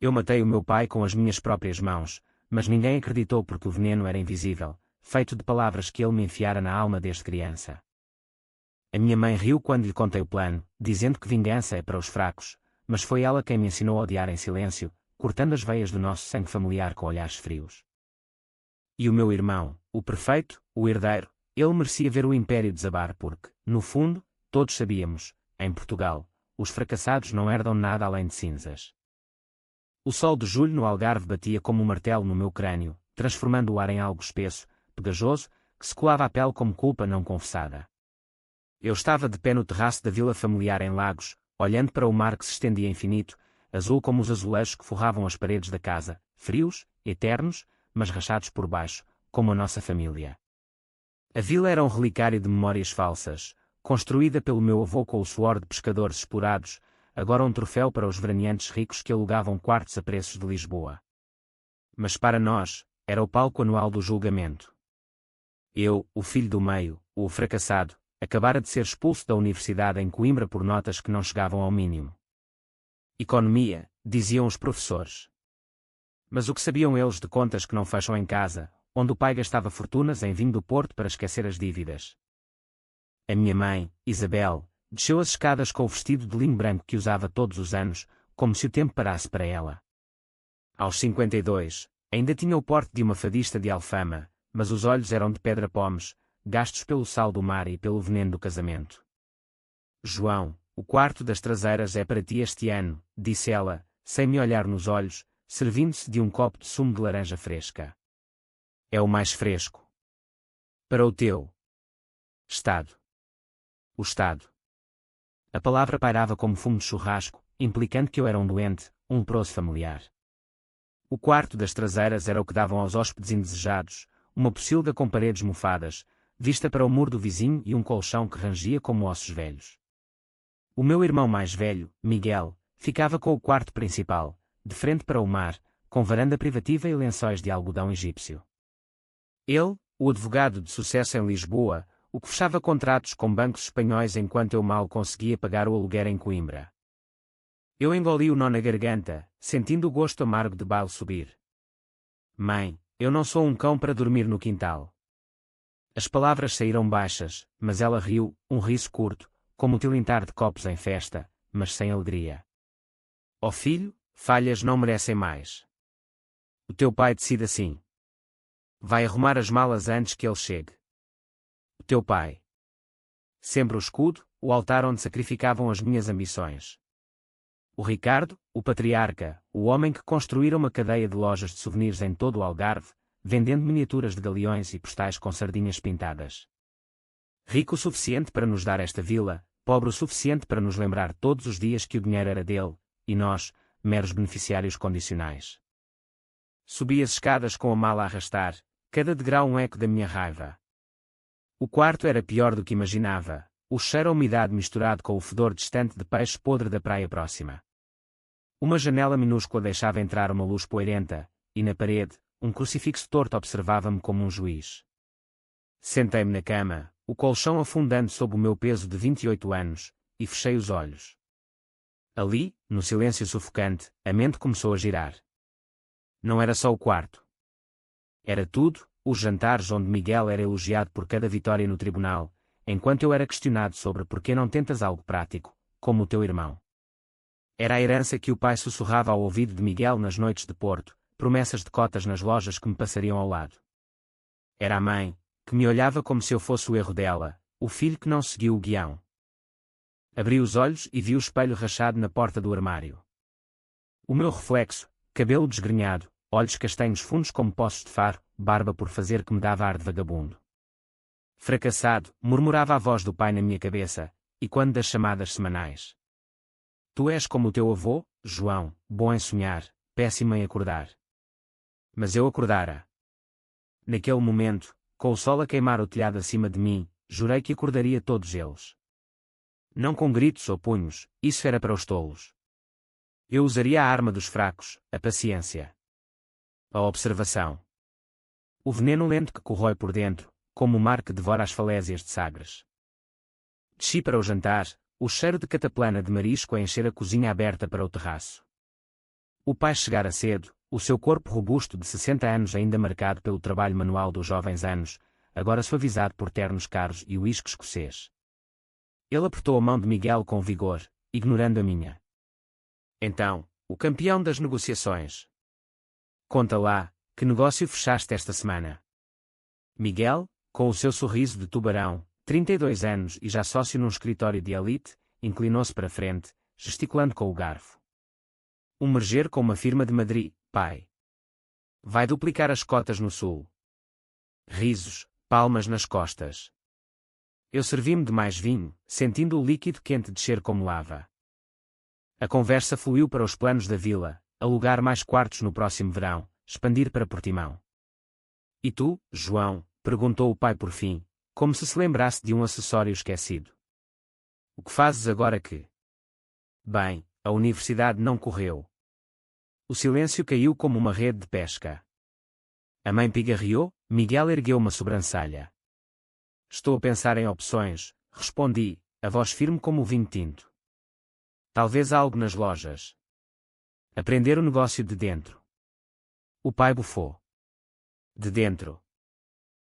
Eu matei o meu pai com as minhas próprias mãos, mas ninguém acreditou porque o veneno era invisível, feito de palavras que ele me enfiara na alma desde criança. A minha mãe riu quando lhe contei o plano, dizendo que vingança é para os fracos, mas foi ela quem me ensinou a odiar em silêncio, cortando as veias do nosso sangue familiar com olhares frios. E o meu irmão, o perfeito, o herdeiro, ele merecia ver o império desabar porque, no fundo, todos sabíamos, em Portugal, os fracassados não herdam nada além de cinzas. O sol de julho no Algarve batia como um martelo no meu crânio, transformando o ar em algo espesso, pegajoso, que se colava à pele como culpa não confessada. Eu estava de pé no terraço da vila familiar em Lagos, olhando para o mar que se estendia infinito, azul como os azulejos que forravam as paredes da casa, frios, eternos, mas rachados por baixo, como a nossa família. A vila era um relicário de memórias falsas, construída pelo meu avô com o suor de pescadores explorados, agora um troféu para os veraneantes ricos que alugavam quartos a preços de Lisboa. Mas para nós, era o palco anual do julgamento. Eu, o filho do meio, o fracassado, acabara de ser expulso da universidade em Coimbra por notas que não chegavam ao mínimo. Economia, diziam os professores. Mas o que sabiam eles de contas que não fecham em casa, onde o pai gastava fortunas em vinho do Porto para esquecer as dívidas? A minha mãe, Isabel, desceu as escadas com o vestido de linho branco que usava todos os anos, como se o tempo parasse para ela. Aos 52, ainda tinha o porte de uma fadista de Alfama, mas os olhos eram de pedra-pomes, gastos pelo sal do mar e pelo veneno do casamento. João, o quarto das traseiras é para ti este ano, disse ela, sem me olhar nos olhos, servindo-se de um copo de sumo de laranja fresca. É o mais fresco. Para o teu Estado. O Estado. A palavra pairava como fumo de churrasco, implicando que eu era um doente, um leproso familiar. O quarto das traseiras era o que davam aos hóspedes indesejados, uma pocilga com paredes mofadas, vista para o muro do vizinho e um colchão que rangia como ossos velhos. O meu irmão mais velho, Miguel, ficava com o quarto principal, de frente para o mar, com varanda privativa e lençóis de algodão egípcio. Ele, o advogado de sucesso em Lisboa, o que fechava contratos com bancos espanhóis enquanto eu mal conseguia pagar o aluguer em Coimbra. Eu engoli o nó na garganta, sentindo o gosto amargo de baile subir. Mãe, eu não sou um cão para dormir no quintal. As palavras saíram baixas, mas ela riu, um riso curto, como o tilintar de copos em festa, mas sem alegria. Ó filho, falhas não merecem mais. O teu pai decide assim. Vai arrumar as malas antes que ele chegue. O teu pai. Sempre o escudo, o altar onde sacrificavam as minhas ambições. O Ricardo, o patriarca, o homem que construíra uma cadeia de lojas de souvenirs em todo o Algarve, vendendo miniaturas de galeões e postais com sardinhas pintadas. Rico o suficiente para nos dar esta vila, pobre o suficiente para nos lembrar todos os dias que o dinheiro era dele, e nós, meros beneficiários condicionais. Subi as escadas com a mala a arrastar, cada degrau um eco da minha raiva. O quarto era pior do que imaginava, o cheiro a umidade misturado com o fedor distante de peixe podre da praia próxima. Uma janela minúscula deixava entrar uma luz poeirenta, e na parede, um crucifixo torto observava-me como um juiz. Sentei-me na cama, o colchão afundando sob o meu peso de 28 anos, e fechei os olhos. Ali, no silêncio sufocante, a mente começou a girar. Não era só o quarto. Era tudo, os jantares onde Miguel era elogiado por cada vitória no tribunal, enquanto eu era questionado sobre por que não tentas algo prático, como o teu irmão. Era a herança que o pai sussurrava ao ouvido de Miguel nas noites de Porto, promessas de cotas nas lojas que me passariam ao lado. Era a mãe, que me olhava como se eu fosse o erro dela, o filho que não seguiu o guião. Abri os olhos e vi o espelho rachado na porta do armário. O meu reflexo, cabelo desgrenhado, olhos castanhos fundos como poços de faro, barba por fazer que me dava ar de vagabundo. Fracassado, murmurava a voz do pai na minha cabeça, e quando das chamadas semanais. Tu és como o teu avô, João, bom em sonhar, péssimo em acordar. Mas eu acordara. Naquele momento, com o sol a queimar o telhado acima de mim, jurei que acordaria todos eles. Não com gritos ou punhos, isso era para os tolos. Eu usaria a arma dos fracos, a paciência. A observação. O veneno lento que corrói por dentro, como o mar que devora as falésias de Sagres. Desci para o jantar, o cheiro de cataplana de marisco a encher a cozinha aberta para o terraço. O pai chegara cedo, o seu corpo robusto de 60 anos ainda marcado pelo trabalho manual dos jovens anos, agora suavizado por ternos caros e uísque escocês. Ele apertou a mão de Miguel com vigor, ignorando a minha. Então, o campeão das negociações. Conta lá, que negócio fechaste esta semana? Miguel, com o seu sorriso de tubarão, 32 anos e já sócio num escritório de elite, inclinou-se para frente, gesticulando com o garfo. Um merger com uma firma de Madrid, pai. Vai duplicar as cotas no sul. Risos, palmas nas costas. Eu servi-me de mais vinho, sentindo o líquido quente descer como lava. A conversa fluiu para os planos da vila, alugar mais quartos no próximo verão, expandir para Portimão. E tu, João? Perguntou o pai por fim, como se lembrasse de um acessório esquecido. O que fazes agora que? Bem, a universidade não correu. O silêncio caiu como uma rede de pesca. A mãe pigarreou, Miguel ergueu uma sobrancelha. Estou a pensar em opções, respondi, a voz firme como o vinho tinto. Talvez algo nas lojas. Aprender o negócio de dentro. O pai bufou. De dentro.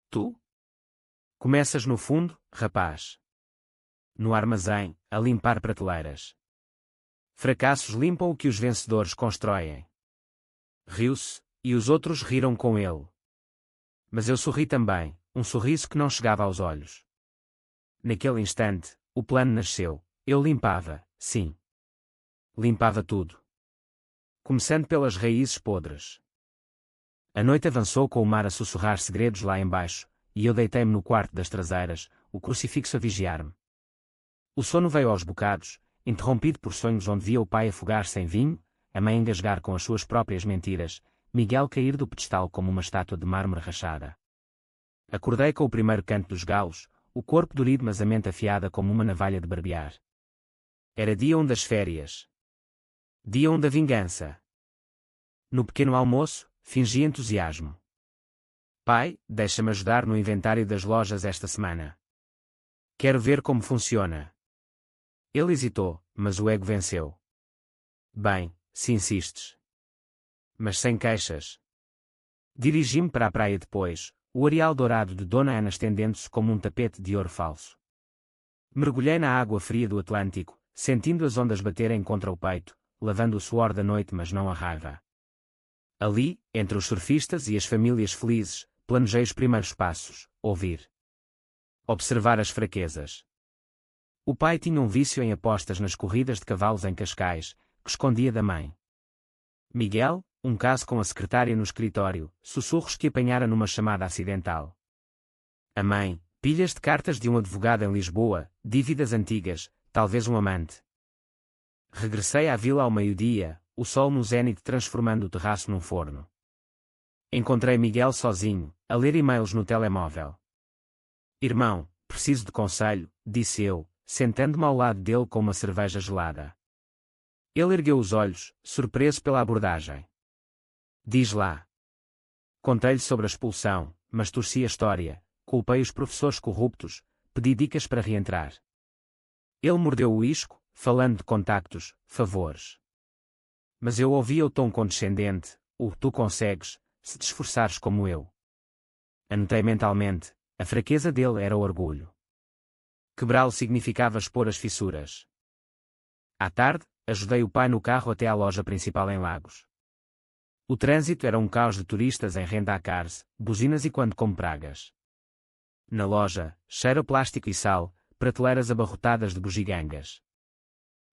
Tu? Começas no fundo, rapaz. No armazém, a limpar prateleiras. Fracassos limpam o que os vencedores constroem. Riu-se, e os outros riram com ele. Mas eu sorri também, um sorriso que não chegava aos olhos. Naquele instante, o plano nasceu. Eu limpava, sim. Limpava tudo. Começando pelas raízes podres. A noite avançou com o mar a sussurrar segredos lá embaixo, e eu deitei-me no quarto das traseiras, o crucifixo a vigiar-me. O sono veio aos bocados, interrompido por sonhos onde via o pai afogar-se em vinho, a mãe engasgar com as suas próprias mentiras, Miguel cair do pedestal como uma estátua de mármore rachada. Acordei com o primeiro canto dos galos, o corpo dorido mas a mente afiada como uma navalha de barbear. Era dia 1 das férias. Dia 1 da vingança. No pequeno almoço, fingi entusiasmo. Pai, deixa-me ajudar no inventário das lojas esta semana. Quero ver como funciona. Ele hesitou, mas o ego venceu. Bem, se insistes. Mas sem queixas. Dirigi-me para a praia depois, o areal dourado de Dona Ana estendendo-se como um tapete de ouro falso. Mergulhei na água fria do Atlântico, sentindo as ondas baterem contra o peito, lavando o suor da noite mas não a raiva. Ali, entre os surfistas e as famílias felizes, planejei os primeiros passos, ouvir. Observar as fraquezas. O pai tinha um vício em apostas nas corridas de cavalos em Cascais, que escondia da mãe. Miguel, um caso com a secretária no escritório, sussurros que apanhara numa chamada acidental. A mãe, pilhas de cartas de um advogado em Lisboa, dívidas antigas, talvez um amante. Regressei à vila ao meio-dia, o sol no zénite transformando o terraço num forno. Encontrei Miguel sozinho, a ler e-mails no telemóvel. Irmão, preciso de conselho, disse eu, sentando-me ao lado dele com uma cerveja gelada. Ele ergueu os olhos, surpreso pela abordagem. Diz lá. Contei-lhe sobre a expulsão, mas torci a história, culpei os professores corruptos, pedi dicas para reentrar. Ele mordeu o isco, falando de contactos, favores. Mas eu ouvia o tom condescendente, o tu consegues, se te esforçares como eu. Anotei mentalmente, a fraqueza dele era o orgulho. Quebrá-lo significava expor as fissuras. À tarde, ajudei o pai no carro até à loja principal em Lagos. O trânsito era um caos de turistas em renda-a-cars, buzinas e quando como pragas. Na loja, cheiro a plástico e sal, prateleiras abarrotadas de bugigangas.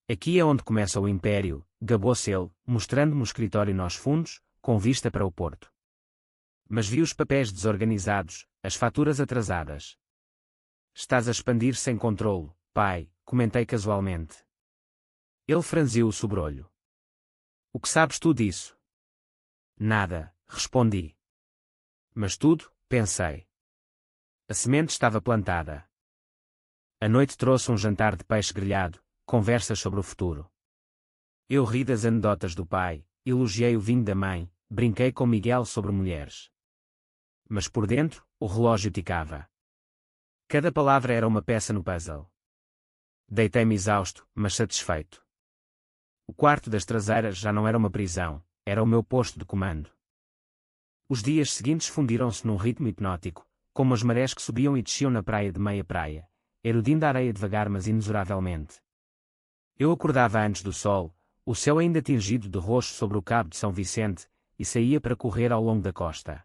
Aqui é onde começa o império, gabou-se ele, mostrando-me o escritório nos fundos, com vista para o porto. Mas vi os papéis desorganizados, as faturas atrasadas. Estás a expandir sem controlo, pai, comentei casualmente. Ele franziu o sobrolho. O que sabes tu disso? Nada, respondi. Mas tudo, pensei. A semente estava plantada. A noite trouxe um jantar de peixe grelhado, conversas sobre o futuro. Eu ri das anedotas do pai, elogiei o vinho da mãe, brinquei com Miguel sobre mulheres. Mas por dentro, o relógio ticava. Cada palavra era uma peça no puzzle. Deitei-me exausto, mas satisfeito. O quarto das traseiras já não era uma prisão, era o meu posto de comando. Os dias seguintes fundiram-se num ritmo hipnótico, como as marés que subiam e desciam na praia de meia praia, erudindo a areia devagar mas inexoravelmente. Eu acordava antes do sol, o céu ainda tingido de roxo sobre o cabo de São Vicente, e saía para correr ao longo da costa.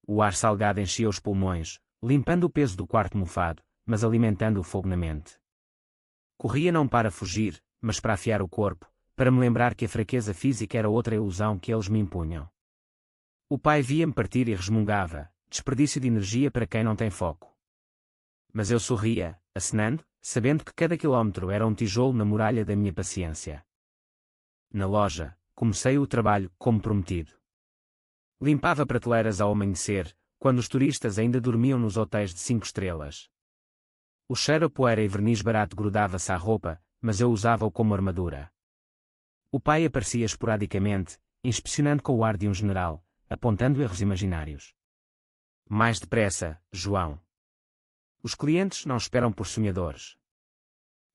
O ar salgado enchia os pulmões, limpando o peso do quarto mofado, mas alimentando o fogo na mente. Corria não para fugir, mas para afiar o corpo, para me lembrar que a fraqueza física era outra ilusão que eles me impunham. O pai via-me partir e resmungava, desperdício de energia para quem não tem foco. Mas eu sorria, acenando, sabendo que cada quilómetro era um tijolo na muralha da minha paciência. Na loja, comecei o trabalho, como prometido. Limpava prateleiras ao amanhecer, quando os turistas ainda dormiam nos hotéis de 5 estrelas. O cheiro a poeira e verniz barato grudava-se à roupa, mas eu usava-o como armadura. O pai aparecia esporadicamente, inspecionando com o ar de um general, apontando erros imaginários. Mais depressa, João. Os clientes não esperam por sonhadores.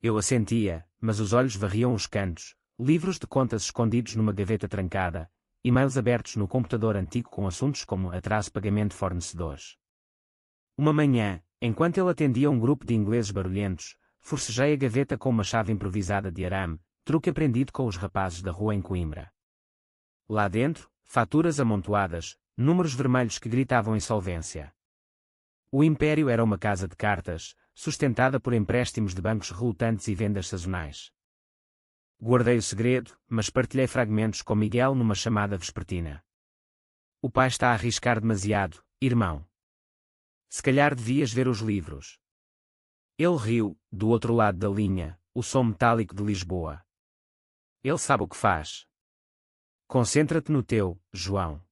Eu assentia, mas os olhos varriam os cantos, livros de contas escondidos numa gaveta trancada, e-mails abertos no computador antigo com assuntos como atraso pagamento de fornecedores. Uma manhã, enquanto ele atendia um grupo de ingleses barulhentos, forcejei a gaveta com uma chave improvisada de arame, truque aprendido com os rapazes da rua em Coimbra. Lá dentro, faturas amontoadas, números vermelhos que gritavam insolvência. O Império era uma casa de cartas, sustentada por empréstimos de bancos relutantes e vendas sazonais. Guardei o segredo, mas partilhei fragmentos com Miguel numa chamada vespertina. O pai está a arriscar demasiado, irmão. Se calhar devias ver os livros. Ele riu, do outro lado da linha, o som metálico de Lisboa. Ele sabe o que faz. Concentra-te no teu, João.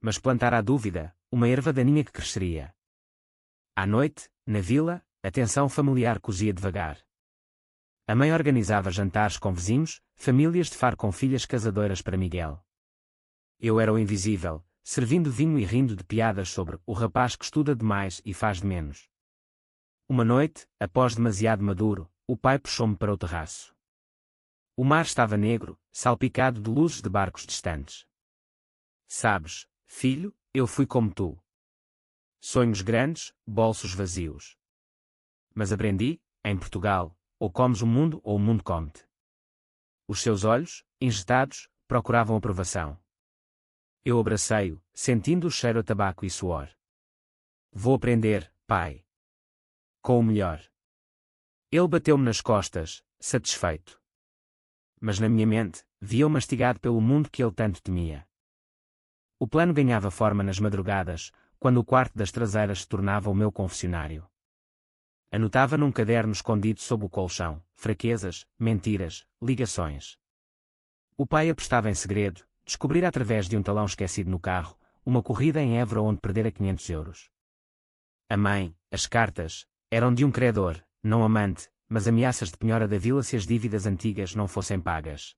Mas plantar a dúvida, uma erva daninha que cresceria. À noite, na vila, a tensão familiar cozia devagar. A mãe organizava jantares com vizinhos, famílias de Faro com filhas casadoras para Miguel. Eu era o invisível, servindo vinho e rindo de piadas sobre o rapaz que estuda demais e faz de menos. Uma noite, após demasiado maduro, o pai puxou-me para o terraço. O mar estava negro, salpicado de luzes de barcos distantes. Sabes, filho, eu fui como tu. Sonhos grandes, bolsos vazios. Mas aprendi, em Portugal, ou comes o mundo ou o mundo come-te. Os seus olhos, injetados, procuravam aprovação. Eu abracei-o, sentindo o cheiro a tabaco e suor. Vou aprender, pai. Com o melhor. Ele bateu-me nas costas, satisfeito. Mas na minha mente, via-o mastigado pelo mundo que ele tanto temia. O plano ganhava forma nas madrugadas, quando o quarto das traseiras se tornava o meu confessionário. Anotava num caderno escondido sob o colchão, fraquezas, mentiras, ligações. O pai apostava em segredo, descobrira através de um talão esquecido no carro, uma corrida em Évora onde perdera 500 euros. A mãe, as cartas, eram de um credor, não amante, mas ameaças de penhora da vila se as dívidas antigas não fossem pagas.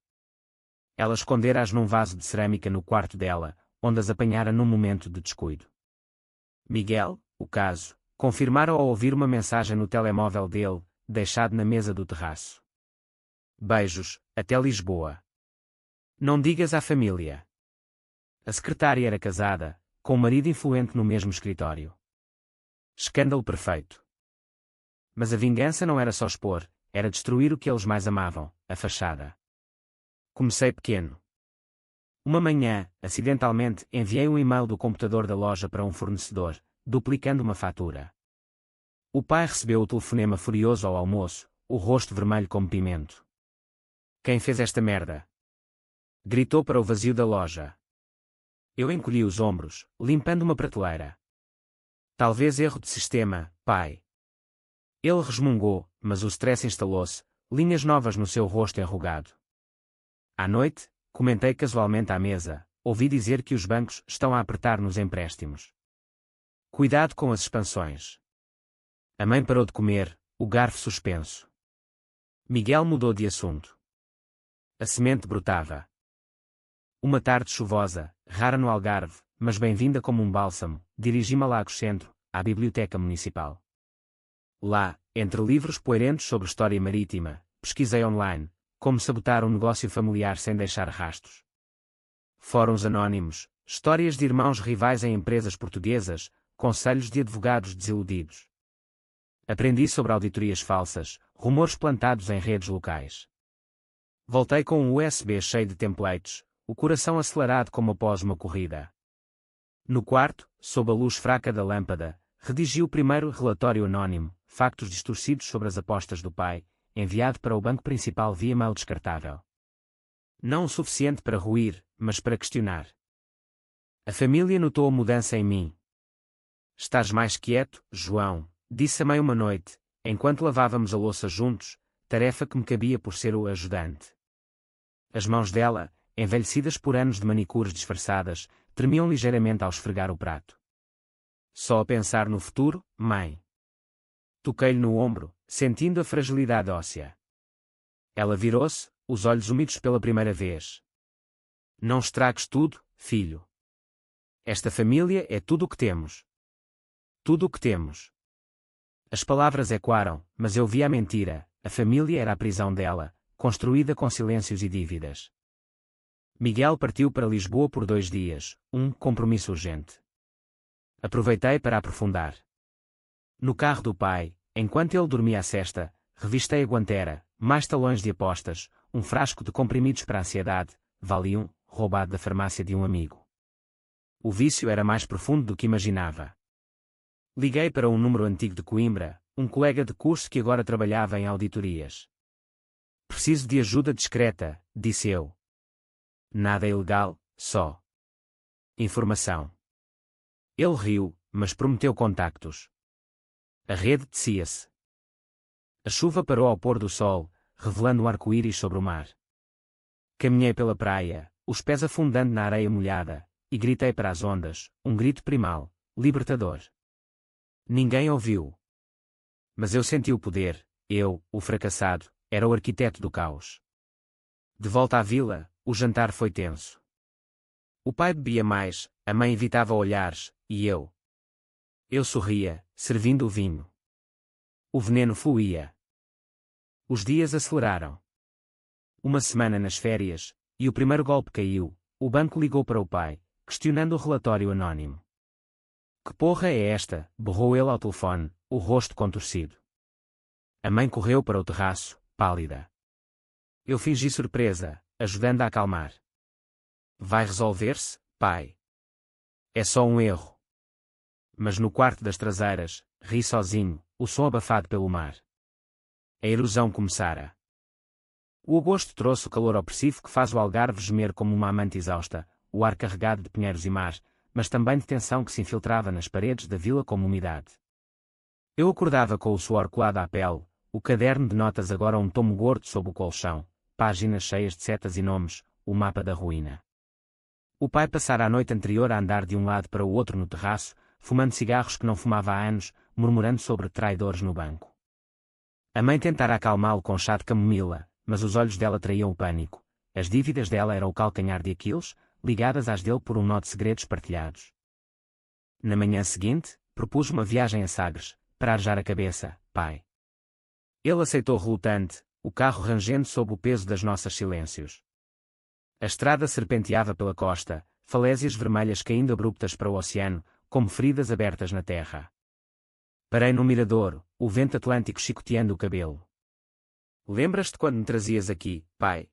Ela escondera-as num vaso de cerâmica no quarto dela, onde as apanhara num momento de descuido. Miguel, o caso, confirmara ao ouvir uma mensagem no telemóvel dele, deixado na mesa do terraço. Beijos, até Lisboa. Não digas à família. A secretária era casada, com um marido influente no mesmo escritório. Escândalo perfeito. Mas a vingança não era só expor, era destruir o que eles mais amavam, a fachada. Comecei pequeno. Uma manhã, acidentalmente, enviei um e-mail do computador da loja para um fornecedor, duplicando uma fatura. O pai recebeu o telefonema furioso ao almoço, o rosto vermelho como pimento. Quem fez esta merda? Gritou para o vazio da loja. Eu encolhi os ombros, limpando uma prateleira. Talvez erro de sistema, pai. Ele resmungou, mas o stress instalou-se, linhas novas no seu rosto enrugado. À noite, comentei casualmente à mesa, ouvi dizer que os bancos estão a apertar nos empréstimos. Cuidado com as expansões. A mãe parou de comer, o garfo suspenso. Miguel mudou de assunto. A semente brotava. Uma tarde chuvosa, rara no Algarve, mas bem-vinda como um bálsamo, dirigi-me a Lagos Centro, à Biblioteca Municipal. Lá, entre livros poeirentos sobre história marítima, pesquisei online, como sabotar um negócio familiar sem deixar rastros. fóruns anónimos, histórias de irmãos rivais em empresas portuguesas, conselhos de advogados desiludidos. Aprendi sobre auditorias falsas, rumores plantados em redes locais. Voltei com um USB cheio de templates, o coração acelerado como após uma corrida. No quarto, sob a luz fraca da lâmpada, redigi o primeiro relatório anónimo, factos distorcidos sobre as apostas do pai, enviado para o banco principal via mail descartável. Não o suficiente para ruir, mas para questionar. A família notou a mudança em mim. Estás mais quieto, João, disse a mãe uma noite, enquanto lavávamos a louça juntos, tarefa que me cabia por ser o ajudante. As mãos dela, envelhecidas por anos de manicures disfarçadas, tremiam ligeiramente ao esfregar o prato. Só a pensar no futuro, mãe. Toquei-lhe no ombro, sentindo a fragilidade óssea. Ela virou-se, os olhos úmidos pela primeira vez. Não estragues tudo, filho. Esta família é tudo o que temos. Tudo o que temos. As palavras ecoaram, mas eu vi a mentira, a família era a prisão dela, construída com silêncios e dívidas. Miguel partiu para Lisboa por 2 dias, um compromisso urgente. Aproveitei para aprofundar. No carro do pai, enquanto ele dormia a sesta, revistei a guantera, mais talões de apostas, um frasco de comprimidos para a ansiedade, Valium, roubado da farmácia de um amigo. O vício era mais profundo do que imaginava. Liguei para um número antigo de Coimbra, um colega de curso que agora trabalhava em auditorias. Preciso de ajuda discreta, disse eu. Nada ilegal, só informação. Ele riu, mas prometeu contactos. A rede tecia-se. A chuva parou ao pôr do sol, revelando um arco-íris sobre o mar. Caminhei pela praia, os pés afundando na areia molhada, e gritei para as ondas, um grito primal, libertador. Ninguém ouviu. Mas eu senti o poder, eu, o fracassado, era o arquiteto do caos. De volta à vila, o jantar foi tenso. O pai bebia mais, a mãe evitava olhares, e eu. Eu sorria, servindo o vinho. O veneno fluía. Os dias aceleraram. Uma semana nas férias, e o primeiro golpe caiu, o banco ligou para o pai, questionando o relatório anónimo. Que porra é esta? Berrou ele ao telefone, o rosto contorcido. A mãe correu para o terraço, pálida. Eu fingi surpresa, ajudando a acalmar. Vai resolver-se, pai. É só um erro. Mas no quarto das traseiras, ri sozinho, o som abafado pelo mar. A erosão começara. O agosto trouxe o calor opressivo que faz o Algarve gemer como uma amante exausta, o ar carregado de pinheiros e mar, mas também de tensão que se infiltrava nas paredes da vila como umidade. Eu acordava com o suor colado à pele, o caderno de notas agora um tomo gordo sob o colchão, páginas cheias de setas e nomes, o mapa da ruína. O pai passara a noite anterior a andar de um lado para o outro no terraço, fumando cigarros que não fumava há anos, murmurando sobre traidores no banco. A mãe tentara acalmá-lo com chá de camomila, mas os olhos dela traíam o pânico. As dívidas dela eram o calcanhar de Aquiles, ligadas às dele por um nó de segredos partilhados. Na manhã seguinte, propus uma viagem a Sagres, para arejar a cabeça, pai. Ele aceitou relutante, o carro rangendo sob o peso das nossas silêncios. A estrada serpenteava pela costa, falésias vermelhas caindo abruptas para o oceano, como feridas abertas na terra. Parei no mirador, o vento atlântico chicoteando o cabelo. Lembras-te quando me trazias aqui, pai?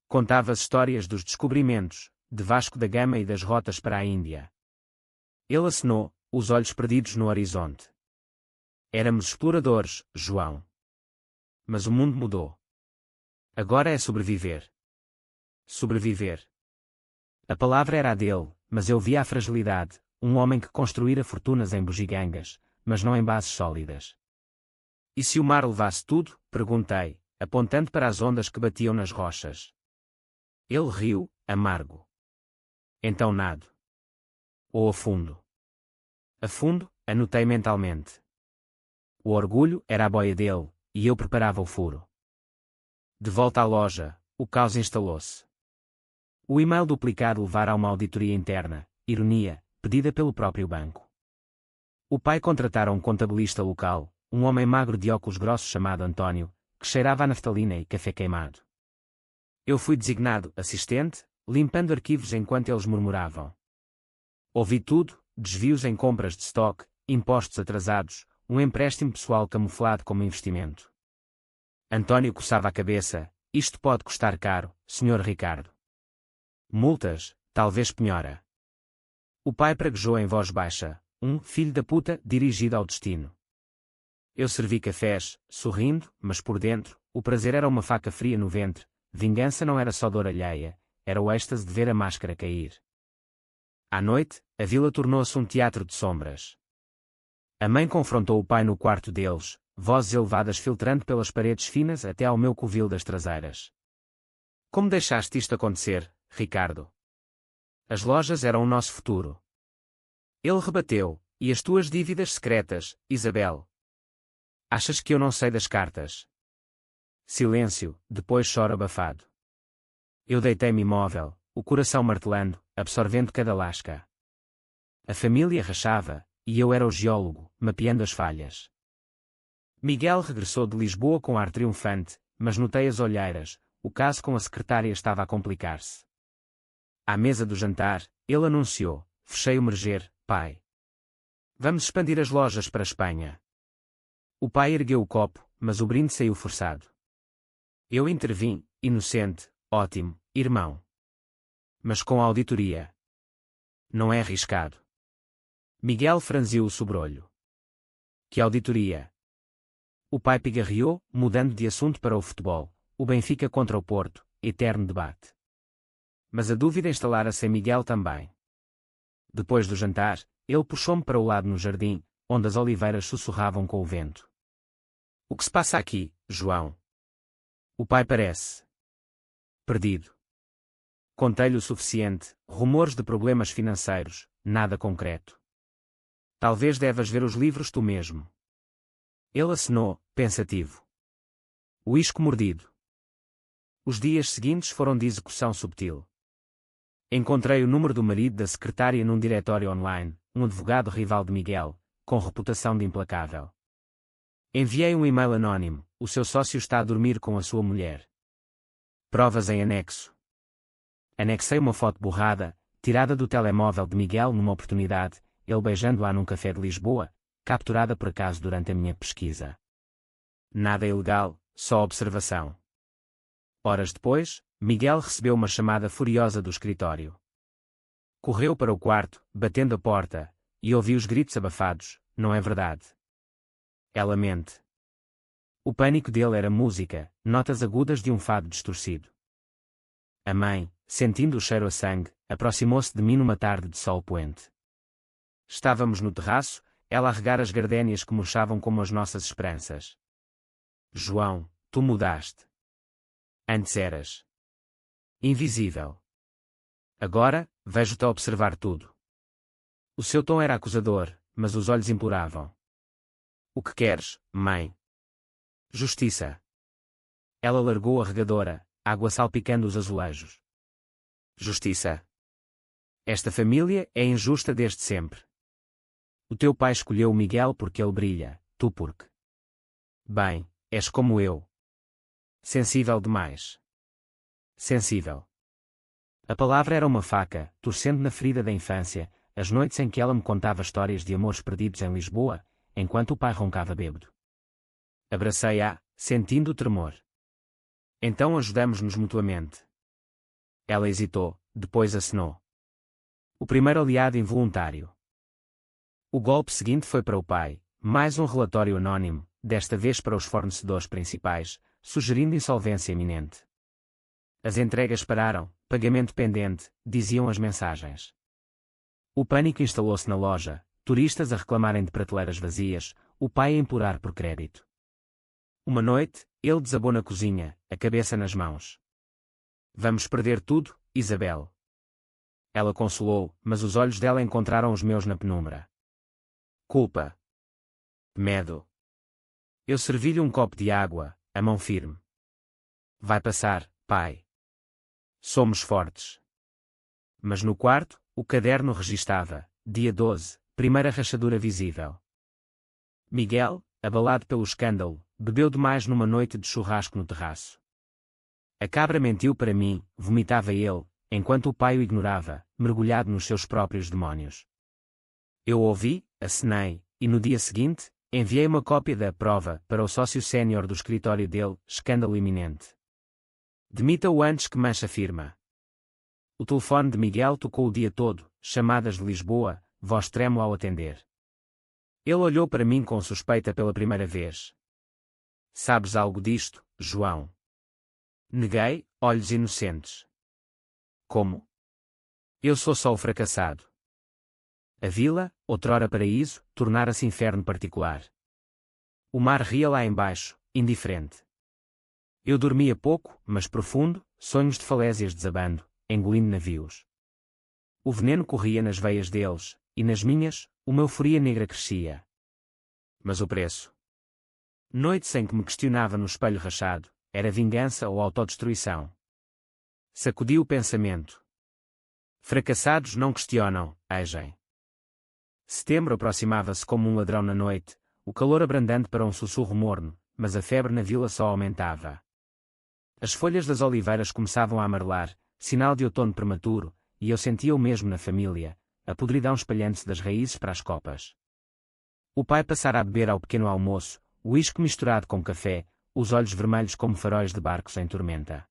Contava as histórias dos descobrimentos, de Vasco da Gama e das rotas para a Índia. Ele acenou, os olhos perdidos no horizonte. Éramos exploradores, João. Mas o mundo mudou. Agora é sobreviver. Sobreviver. A palavra era a dele, mas eu via a fragilidade, um homem que construíra fortunas em bugigangas, mas não em bases sólidas. E se o mar levasse tudo? Perguntei, apontando para as ondas que batiam nas rochas. Ele riu, amargo. Então nado. Ou afundo. Afundo, anotei mentalmente. O orgulho era a boia dele, e eu preparava o furo. De volta à loja, o caos instalou-se. O e-mail duplicado levara a uma auditoria interna, ironia, pedida pelo próprio banco. O pai contratara um contabilista local, um homem magro de óculos grossos chamado António, que cheirava a naftalina e café queimado. Eu fui designado assistente, limpando arquivos enquanto eles murmuravam. Ouvi tudo: desvios em compras de estoque, impostos atrasados, um empréstimo pessoal camuflado como investimento. António coçava a cabeça. Isto pode custar caro, Sr. Ricardo. Multas, talvez penhora. O pai praguejou em voz baixa, filho da puta, dirigido ao destino. Eu servi cafés, sorrindo, mas por dentro, o prazer era uma faca fria no ventre, vingança não era só dor alheia, era o êxtase de ver a máscara cair. À noite, a vila tornou-se um teatro de sombras. A mãe confrontou o pai no quarto deles, vozes elevadas filtrando pelas paredes finas até ao meu covil das traseiras. Como deixaste isto acontecer, Ricardo? As lojas eram o nosso futuro. Ele rebateu, e as tuas dívidas secretas, Isabel? Achas que eu não sei das cartas? Silêncio, depois choro abafado. Eu deitei-me imóvel, o coração martelando, absorvendo cada lasca. A família rachava, e eu era o geólogo, mapeando as falhas. Miguel regressou de Lisboa com ar triunfante, mas notei as olheiras, o caso com a secretária estava a complicar-se. À mesa do jantar, ele anunciou: fechei o merger, pai. Vamos expandir as lojas para a Espanha. O pai ergueu o copo, mas o brinde saiu forçado. Eu intervim, inocente: ótimo, irmão. Mas com a auditoria. Não é arriscado. Miguel franziu o sobrolho. Que auditoria? O pai pigarreou, mudando de assunto para o futebol, o Benfica contra o Porto, eterno debate. Mas a dúvida instalara-se em Miguel também. Depois do jantar, ele puxou-me para o lado no jardim, onde as oliveiras sussurravam com o vento. O que se passa aqui, João? O pai parece perdido. Contei-lhe o suficiente, rumores de problemas financeiros, nada concreto. Talvez devas ver os livros tu mesmo. Ele acenou, pensativo. O isco mordido. Os dias seguintes foram de execução subtil. Encontrei o número do marido da secretária num diretório online, um advogado rival de Miguel, com reputação de implacável. Enviei um e-mail anónimo: o seu sócio está a dormir com a sua mulher. Provas em anexo. Anexei uma foto borrada, tirada do telemóvel de Miguel numa oportunidade, ele beijando-a num café de Lisboa, capturada por acaso durante a minha pesquisa. Nada ilegal, só observação. Horas depois, Miguel recebeu uma chamada furiosa do escritório. Correu para o quarto, batendo a porta, e ouviu os gritos abafados: não é verdade. Ela mente. O pânico dele era música, notas agudas de um fado distorcido. A mãe, sentindo o cheiro a sangue, aproximou-se de mim numa tarde de sol poente. Estávamos no terraço, ela a regar as gardénias que murchavam como as nossas esperanças. João, tu mudaste. Antes eras invisível. Agora, vejo-te a observar tudo. O seu tom era acusador, mas os olhos imploravam. O que queres, mãe? Justiça. Ela largou a regadora, água salpicando os azulejos. Justiça. Esta família é injusta desde sempre. O teu pai escolheu o Miguel porque ele brilha, tu porque. Bem, és como eu. Sensível demais. Sensível. A palavra era uma faca, torcendo na ferida da infância, as noites em que ela me contava histórias de amores perdidos em Lisboa, enquanto o pai roncava bêbado. Abracei-a, sentindo o tremor. Então ajudamos-nos mutuamente. Ela hesitou, depois acenou. O primeiro aliado involuntário. O golpe seguinte foi para o pai, mais um relatório anónimo, desta vez para os fornecedores principais, sugerindo insolvência iminente. As entregas pararam, pagamento pendente, diziam as mensagens. O pânico instalou-se na loja, turistas a reclamarem de prateleiras vazias, o pai a implorar por crédito. Uma noite, ele desabou na cozinha, a cabeça nas mãos. Vamos perder tudo, Isabel. Ela consolou, mas os olhos dela encontraram os meus na penumbra. Culpa. Medo. Eu servi-lhe um copo de água, a mão firme. Vai passar, pai. Somos fortes. Mas no quarto, o caderno registava, dia 12, primeira rachadura visível. Miguel, abalado pelo escândalo, bebeu demais numa noite de churrasco no terraço. A cabra mentiu para mim, vomitava ele, enquanto o pai o ignorava, mergulhado nos seus próprios demónios. Eu ouvi, acenei, e no dia seguinte, enviei uma cópia da prova para o sócio sénior do escritório dele, escândalo iminente. Demita-o antes que manche a firma. O telefone de Miguel tocou o dia todo, chamadas de Lisboa, voz trêmula ao atender. Ele olhou para mim com suspeita pela primeira vez. Sabes algo disto, João? Neguei, olhos inocentes. Como? Eu sou só o fracassado. A vila, outrora paraíso, tornara-se inferno particular. O mar ria lá embaixo, indiferente. Eu dormia pouco, mas profundo, sonhos de falésias desabando, engolindo navios. O veneno corria nas veias deles, e nas minhas, uma euforia negra crescia. Mas o preço? Noites em que me questionava no espelho rachado, era vingança ou autodestruição? Sacudi o pensamento. Fracassados não questionam, agem. Setembro aproximava-se como um ladrão na noite, o calor abrandante para um sussurro morno, mas a febre na vila só aumentava. As folhas das oliveiras começavam a amarelar, sinal de outono prematuro, e eu sentia o mesmo na família, a podridão espalhando-se das raízes para as copas. O pai passara a beber ao pequeno almoço, uísque misturado com café, os olhos vermelhos como faróis de barcos em tormenta.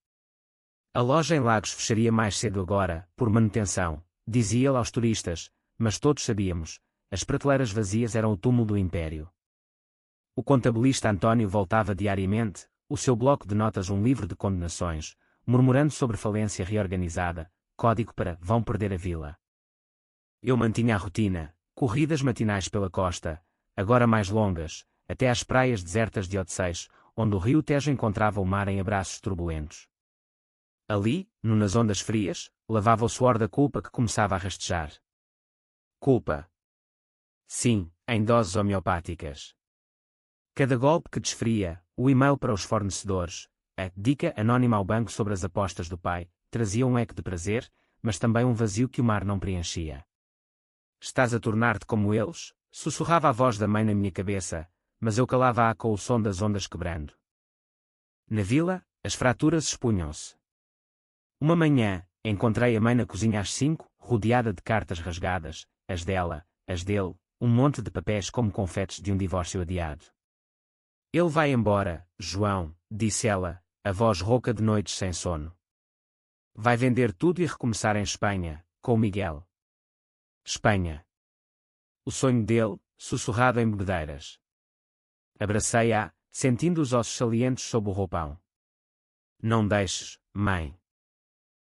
A loja em Lagos fecharia mais cedo agora, por manutenção, dizia ele aos turistas, mas todos sabíamos, as prateleiras vazias eram o túmulo do império. O contabilista António voltava diariamente, o seu bloco de notas um livro de condenações, murmurando sobre falência reorganizada, código para vão perder a vila. Eu mantinha a rotina, corridas matinais pela costa, agora mais longas, até às praias desertas de Odeceixe, onde o rio Tejo encontrava o mar em abraços turbulentos. Ali, nas ondas frias, lavava o suor da culpa que começava a rastejar. Culpa. Sim, em doses homeopáticas. Cada golpe que desferia, o e-mail para os fornecedores, a dica anónima ao banco sobre as apostas do pai, trazia um eco de prazer, mas também um vazio que o mar não preenchia. Estás a tornar-te como eles? Sussurrava a voz da mãe na minha cabeça, mas eu calava-a com o som das ondas quebrando. Na vila, as fraturas expunham-se. Uma manhã, encontrei a mãe na cozinha às 5, rodeada de cartas rasgadas, as dela, as dele, um monte de papéis como confetes de um divórcio adiado. Ele vai embora, João, disse ela, a voz rouca de noites sem sono. Vai vender tudo e recomeçar em Espanha, com Miguel. Espanha. O sonho dele, sussurrado em bebedeiras. Abracei-a, sentindo os ossos salientes sob o roupão. Não deixes, mãe.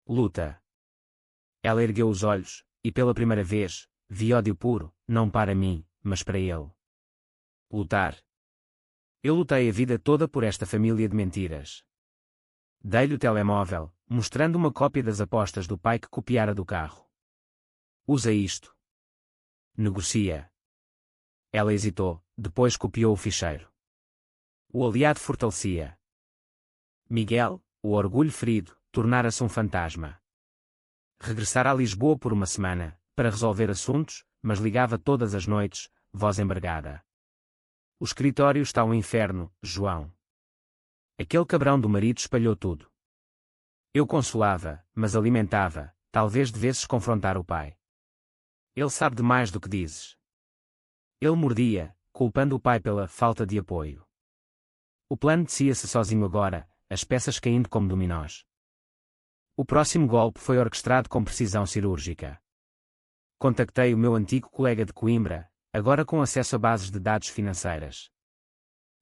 Luta. Ela ergueu os olhos, e pela primeira vez, vi ódio puro, não para mim, mas para ele. Lutar. Eu lutei a vida toda por esta família de mentiras. Dei-lhe o telemóvel, mostrando uma cópia das apostas do pai que copiara do carro. Usa isto. Negocia. Ela hesitou, depois copiou o ficheiro. O aliado fortalecia. Miguel, o orgulho ferido, tornara-se um fantasma. Regressara a Lisboa por uma semana, para resolver assuntos, mas ligava todas as noites, voz embargada. O escritório está um inferno, João. Aquele cabrão do marido espalhou tudo. Eu consolava, mas alimentava, talvez devesses confrontar o pai. Ele sabe demais do que dizes. Ele mordia, culpando o pai pela falta de apoio. O plano descia-se sozinho agora, as peças caindo como dominós. O próximo golpe foi orquestrado com precisão cirúrgica. Contactei o meu antigo colega de Coimbra, agora com acesso a bases de dados financeiras.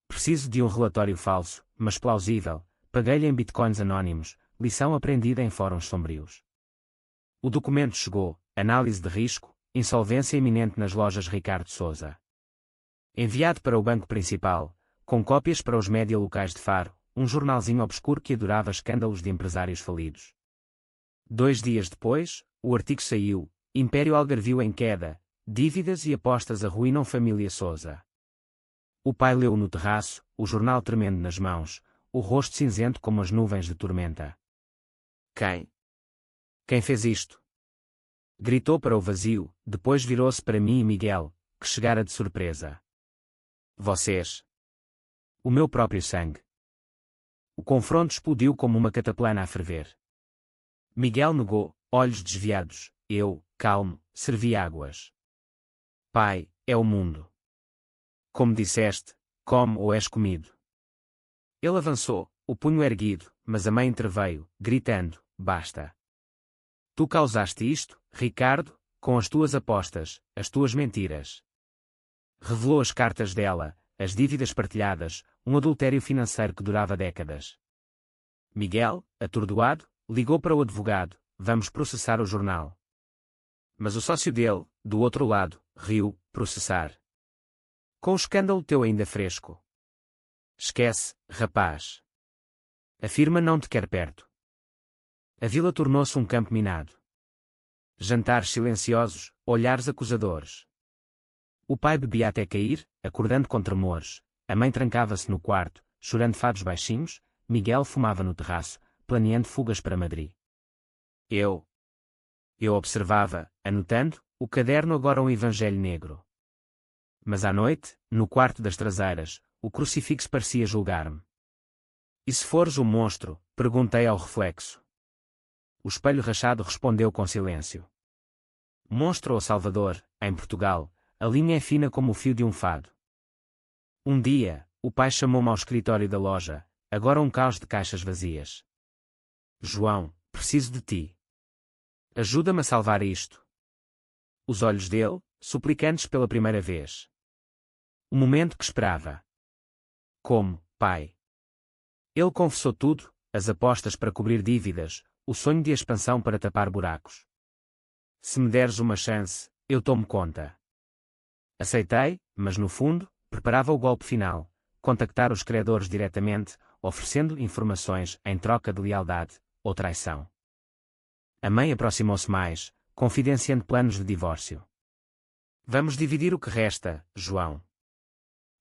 Preciso de um relatório falso, mas plausível, paguei-lhe em bitcoins anónimos, lição aprendida em fóruns sombrios. O documento chegou, análise de risco, insolvência iminente nas lojas Ricardo Sousa. Enviado para o banco principal, com cópias para os média locais de Faro, um jornalzinho obscuro que adorava escândalos de empresários falidos. 2 dias depois, o artigo saiu, Império Algarvio em queda, dívidas e apostas arruinam família Sousa. O pai leu no terraço, o jornal tremendo nas mãos, o rosto cinzento como as nuvens de tormenta. Quem? Quem fez isto? Gritou para o vazio, depois virou-se para mim e Miguel, que chegara de surpresa. Vocês. O meu próprio sangue. O confronto explodiu como uma cataplana a ferver. Miguel negou, olhos desviados, eu, calmo, servi águas. Pai, é o mundo. Como disseste, come ou és comido. Ele avançou, o punho erguido, mas a mãe interveio, gritando, basta. Tu causaste isto, Ricardo, com as tuas apostas, as tuas mentiras. Revelou as cartas dela, as dívidas partilhadas, um adultério financeiro que durava décadas. Miguel, atordoado, ligou para o advogado, vamos processar o jornal. Mas o sócio dele, do outro lado, riu, processar. Com o escândalo teu ainda fresco. Esquece, rapaz. A firma não te quer perto. A vila tornou-se um campo minado. Jantares silenciosos, olhares acusadores. O pai bebia até cair, acordando com tremores. A mãe trancava-se no quarto, chorando fados baixinhos. Miguel fumava no terraço, planeando fugas para Madrid. Eu observava, anotando, o caderno agora um evangelho negro. Mas à noite, no quarto das traseiras, o crucifixo parecia julgar-me. E se fores o monstro? Perguntei ao reflexo. O espelho rachado respondeu com silêncio. Monstro ou Salvador, em Portugal, a linha é fina como o fio de um fado. Um dia, o pai chamou-me ao escritório da loja, agora um caos de caixas vazias. João, preciso de ti. Ajuda-me a salvar isto. Os olhos dele, suplicantes pela primeira vez. O momento que esperava. Como, pai? Ele confessou tudo, as apostas para cobrir dívidas, o sonho de expansão para tapar buracos. Se me deres uma chance, eu tomo conta. Aceitei, mas no fundo, preparava o golpe final, contactar os credores diretamente, oferecendo informações em troca de lealdade ou traição. A mãe aproximou-se mais, confidenciando planos de divórcio. Vamos dividir o que resta, João.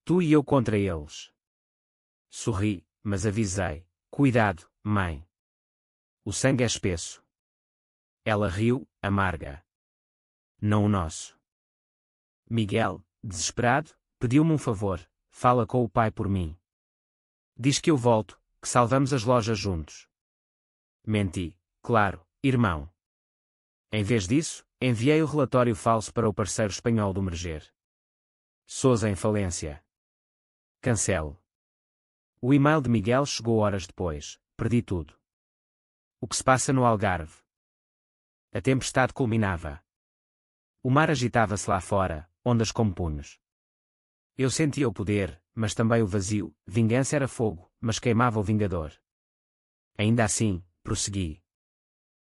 Tu e eu contra eles. Sorri, mas avisei. Cuidado, mãe. O sangue é espesso. Ela riu, amarga. Não o nosso. Miguel, desesperado, pediu-me um favor. Fala com o pai por mim. Diz que eu volto, que salvamos as lojas juntos. Menti, claro, irmão. Em vez disso, enviei o relatório falso para o parceiro espanhol do Merger. Sousa em falência. Cancelo. O e-mail de Miguel chegou horas depois. Perdi tudo. O que se passa no Algarve? A tempestade culminava. O mar agitava-se lá fora, ondas como punhos. Eu sentia o poder, mas também o vazio. Vingança era fogo, mas queimava o vingador. Ainda assim, prossegui.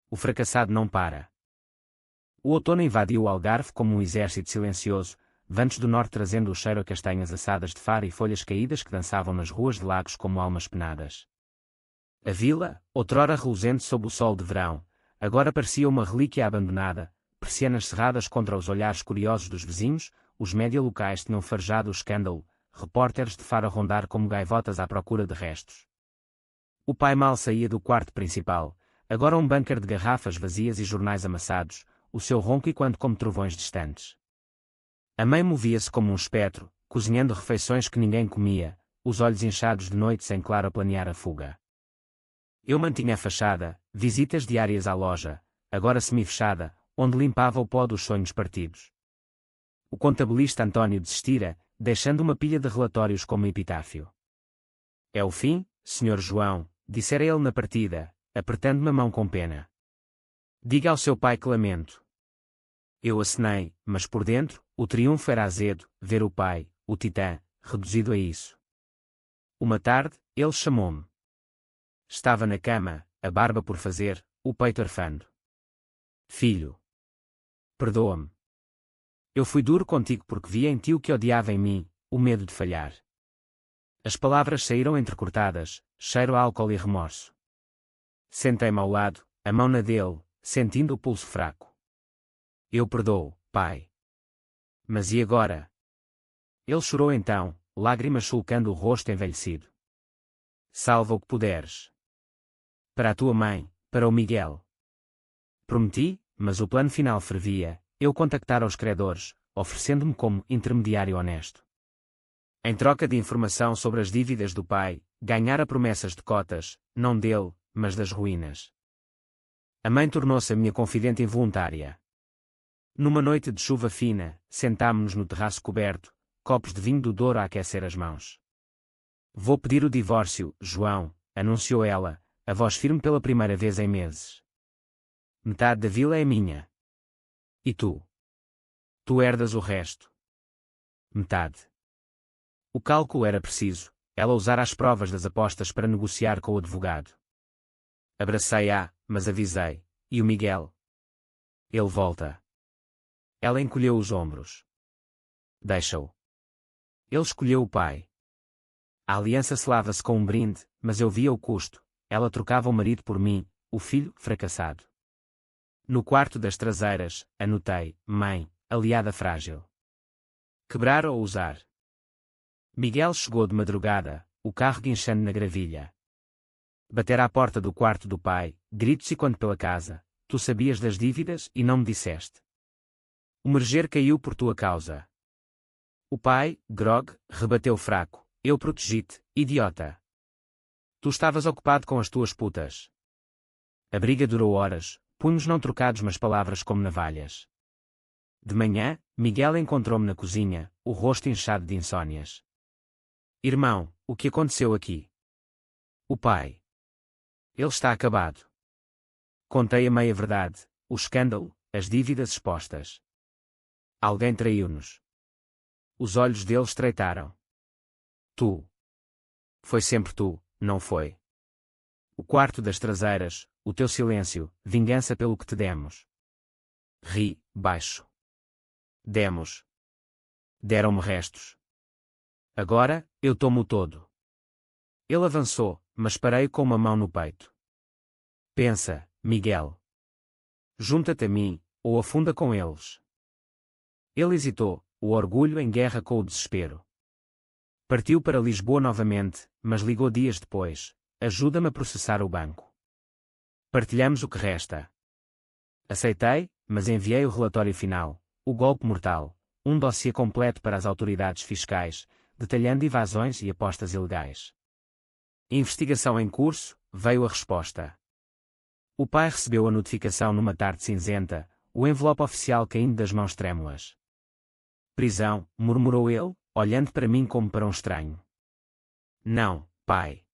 O fracassado não para. O outono invadiu o Algarve como um exército silencioso, ventos do norte trazendo o cheiro a castanhas assadas de Faro e folhas caídas que dançavam nas ruas de Lagos como almas penadas. A vila, outrora reluzente sob o sol de verão, agora parecia uma relíquia abandonada, persianas cerradas contra os olhares curiosos dos vizinhos, os média locais tinham farejado o escândalo, repórteres de Faro a rondar como gaivotas à procura de restos. O pai mal saía do quarto principal, agora um bunker de garrafas vazias e jornais amassados, o seu ronco ecoando como trovões distantes. A mãe movia-se como um espectro, cozinhando refeições que ninguém comia, os olhos inchados de noite sem claro a planear a fuga. Eu mantinha a fachada, visitas diárias à loja, agora semi-fechada, onde limpava o pó dos sonhos partidos. O contabilista António desistira, deixando uma pilha de relatórios como epitáfio. É o fim, Sr. João, dissera ele na partida, apertando-me a mão com pena. Diga ao seu pai que lamento. Eu acenei, mas por dentro, o triunfo era azedo, ver o pai, o titã, reduzido a isso. Uma tarde, ele chamou-me. Estava na cama, a barba por fazer, o peito arfando. Filho. Perdoa-me. Eu fui duro contigo porque vi em ti o que odiava em mim, o medo de falhar. As palavras saíram entrecortadas, cheiro a álcool e remorso. Sentei-me ao lado, a mão na dele, sentindo o pulso fraco. Eu perdoo, pai. Mas e agora? Ele chorou então, lágrimas sulcando o rosto envelhecido. Salva o que puderes. Para a tua mãe, para o Miguel. Prometi, mas o plano final fervia, eu contactar os credores, oferecendo-me como intermediário honesto. Em troca de informação sobre as dívidas do pai, ganhara promessas de cotas, não dele, mas das ruínas. A mãe tornou-se a minha confidente involuntária. Numa noite de chuva fina, sentámo-nos no terraço coberto, copos de vinho do Douro a aquecer as mãos. Vou pedir o divórcio, João, anunciou ela, a voz firme pela primeira vez em meses. Metade da vila é minha. E tu? Tu herdas o resto. Metade. O cálculo era preciso, ela usara as provas das apostas para negociar com o advogado. Abracei-a, mas avisei. E o Miguel? Ele volta. Ela encolheu os ombros. Deixa-o. Ele escolheu o pai. A aliança selava-se com um brinde, mas eu via o custo. Ela trocava o marido por mim, o filho fracassado. No quarto das traseiras, anotei, mãe, aliada frágil. Quebrar ou usar? Miguel chegou de madrugada, o carro guinchando na gravilha. Batera à porta do quarto do pai, gritos e quando pela casa, tu sabias das dívidas e não me disseste. O merger caiu por tua causa. O pai, grog, rebateu fraco, eu protegi-te, idiota. Tu estavas ocupado com as tuas putas. A briga durou horas, punhos não trocados mas palavras como navalhas. De manhã, Miguel encontrou-me na cozinha, o rosto inchado de insônias. Irmão, o que aconteceu aqui? O pai. Ele está acabado. Contei a meia verdade, o escândalo, as dívidas expostas. Alguém traiu-nos. Os olhos dele estreitaram. Tu. Foi sempre tu, não foi? O quarto das traseiras, o teu silêncio, vingança pelo que te demos. Ri, baixo. Demos. Deram-me restos. Agora, eu tomo o todo. Ele avançou, mas parei com uma mão no peito. Pensa, Miguel. Junta-te a mim, ou afunda com eles. Ele hesitou, o orgulho em guerra com o desespero. Partiu para Lisboa novamente, mas ligou dias depois. Ajuda-me a processar o banco. Partilhamos o que resta. Aceitei, mas enviei o relatório final, o golpe mortal, um dossiê completo para as autoridades fiscais, detalhando evasões e apostas ilegais. Investigação em curso, veio a resposta. O pai recebeu a notificação numa tarde cinzenta, o envelope oficial caindo das mãos trêmulas. Prisão, murmurou ele, olhando para mim como para um estranho. Não, pai.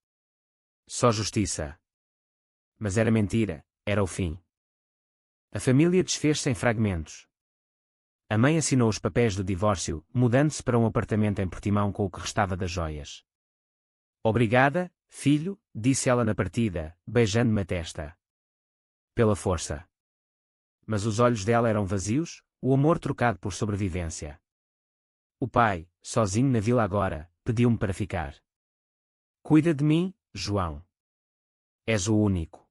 Só justiça. Mas era mentira, era o fim. A família desfez-se em fragmentos. A mãe assinou os papéis do divórcio, mudando-se para um apartamento em Portimão com o que restava das joias. Obrigada, filho, disse ela na partida, beijando-me a testa. Pela força. Mas os olhos dela eram vazios, o amor trocado por sobrevivência. O pai, sozinho na vila agora, pediu-me para ficar. Cuida de mim, João. És o único.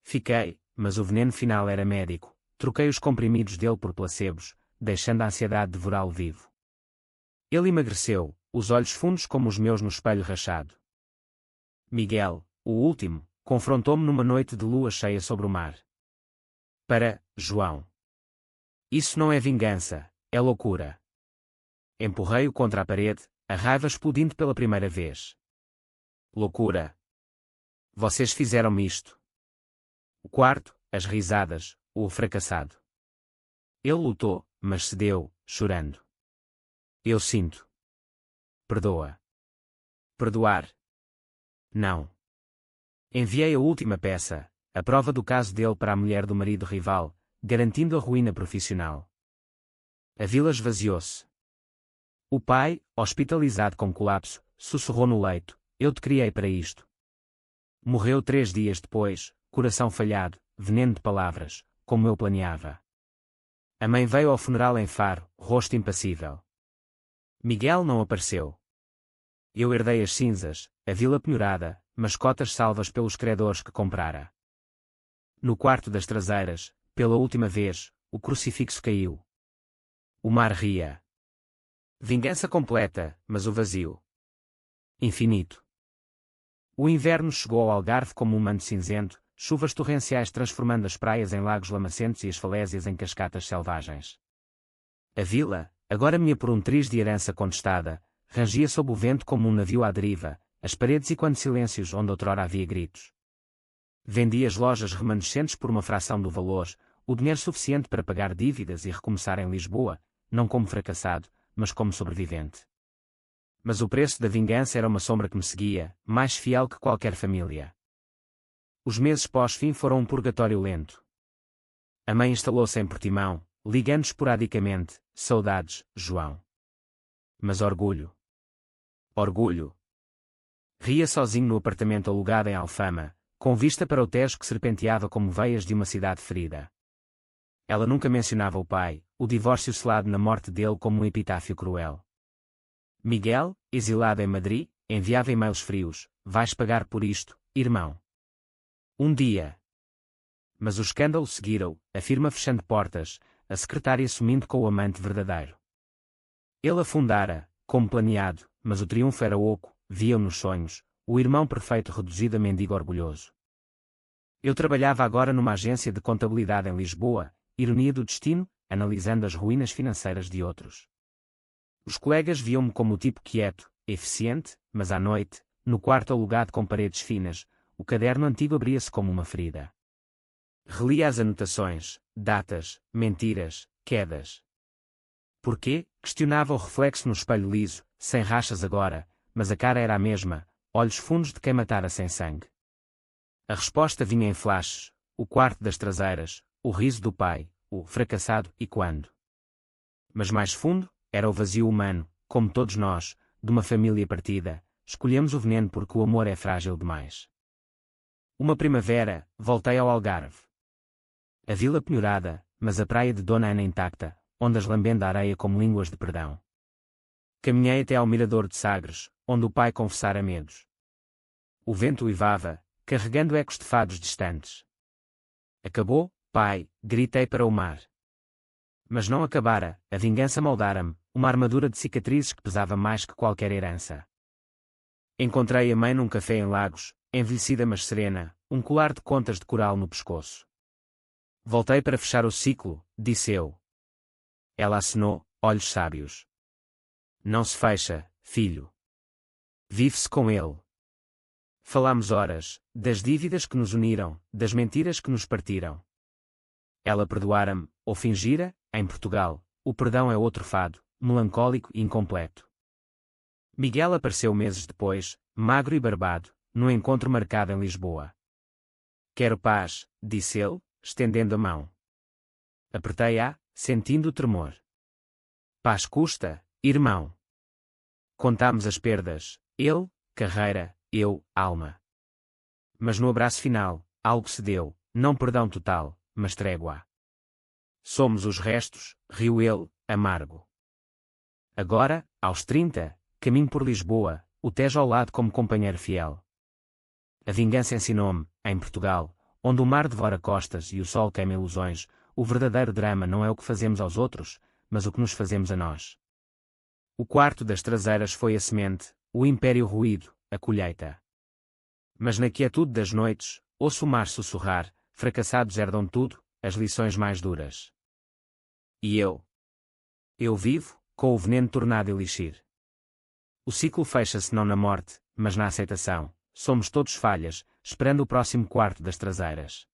Fiquei, mas o veneno final era médico, troquei os comprimidos dele por placebos, deixando a ansiedade devorá-lo vivo. Ele emagreceu, os olhos fundos como os meus no espelho rachado. Miguel, o último, confrontou-me numa noite de lua cheia sobre o mar. Para, João. Isso não é vingança, é loucura. Empurrei-o contra a parede, a raiva explodindo pela primeira vez. Loucura. Vocês fizeram-me isto. O quarto, as risadas, o fracassado. Ele lutou, mas cedeu, chorando. Eu sinto. Perdoa. Perdoar. Não. Enviei a última peça, a prova do caso dele para a mulher do marido rival, garantindo a ruína profissional. A vila esvaziou-se. O pai, hospitalizado com colapso, sussurrou no leito, eu te criei para isto. Morreu 3 dias depois, coração falhado, veneno de palavras, como eu planeava. A mãe veio ao funeral em Faro, rosto impassível. Miguel não apareceu. Eu herdei as cinzas, a vila penhorada, mas cotas salvas pelos credores que comprara. No quarto das traseiras, pela última vez, o crucifixo caiu. O mar ria. Vingança completa, mas o vazio. Infinito. O inverno chegou ao Algarve como um manto cinzento, chuvas torrenciais transformando as praias em lagos lamacentes e as falésias em cascatas selvagens. A vila, agora minha por um triz de herança contestada, rangia sob o vento como um navio à deriva, as paredes e quando silêncios onde outrora havia gritos. Vendi as lojas remanescentes por uma fração do valor, o dinheiro suficiente para pagar dívidas e recomeçar em Lisboa, não como fracassado, mas como sobrevivente. Mas o preço da vingança era uma sombra que me seguia, mais fiel que qualquer família. Os meses pós-fim foram um purgatório lento. A mãe instalou-se em Portimão, ligando esporadicamente, saudades, João. Mas orgulho. Orgulho. Ria sozinho no apartamento alugado em Alfama, com vista para o Tejo que serpenteava como veias de uma cidade ferida. Ela nunca mencionava o pai, o divórcio selado na morte dele como um epitáfio cruel. Miguel, exilado em Madrid, enviava e-mails frios: vais pagar por isto, irmão. Um dia. Mas o escândalo seguiu, a firma fechando portas, a secretária sumindo com o amante verdadeiro. Ele afundara, como planeado, mas o triunfo era oco, viam nos sonhos, o irmão perfeito reduzido a mendigo orgulhoso. Eu trabalhava agora numa agência de contabilidade em Lisboa, ironia do destino, analisando as ruínas financeiras de outros. Os colegas viam-me como o tipo quieto, eficiente, mas à noite, no quarto alugado com paredes finas, o caderno antigo abria-se como uma ferida. Relia as anotações, datas, mentiras, quedas. Porquê? Questionava o reflexo no espelho liso, sem rachas agora, mas a cara era a mesma, olhos fundos de quem matara sem sangue. A resposta vinha em flashes: o quarto das traseiras, o riso do pai, o fracassado e quando. Mas mais fundo, era o vazio humano, como todos nós, de uma família partida, escolhemos o veneno porque o amor é frágil demais. Uma primavera, voltei ao Algarve. A vila penhorada, mas a praia de Dona Ana intacta, ondas lambendo a areia como línguas de perdão. Caminhei até ao mirador de Sagres, onde o pai confessara medos. O vento uivava, carregando ecos de fados distantes. Acabou, pai, gritei para o mar. Mas não acabara, a vingança moldara-me, uma armadura de cicatrizes que pesava mais que qualquer herança. Encontrei a mãe num café em Lagos, envelhecida mas serena, um colar de contas de coral no pescoço. Voltei para fechar o ciclo, disse eu. Ela acenou, olhos sábios. Não se fecha, filho. Vive-se com ele. Falámos horas, das dívidas que nos uniram, das mentiras que nos partiram. Ela perdoara-me, ou fingira, em Portugal, o perdão é outro fado, melancólico e incompleto. Miguel apareceu meses depois, magro e barbado, num encontro marcado em Lisboa. Quero paz, disse ele, estendendo a mão. Apertei-a, sentindo o tremor. Paz custa, irmão. Contámos as perdas, ele, carreira, eu, alma. Mas no abraço final, algo se deu, não perdão total, mas trégua. Somos os restos, riu ele, amargo. Agora, aos 30, caminho por Lisboa, o Tejo ao lado como companheiro fiel. A vingança ensinou-me, em Portugal, onde o mar devora costas e o sol queima ilusões, o verdadeiro drama não é o que fazemos aos outros, mas o que nos fazemos a nós. O quarto das traseiras foi a semente, o império ruído, a colheita. Mas na quietude das noites, ouço o mar sussurrar, fracassados herdam tudo, as lições mais duras. E eu? Eu vivo, com o veneno tornado elixir. O ciclo fecha-se não na morte, mas na aceitação. Somos todos falhas, esperando o próximo quarto das traseiras.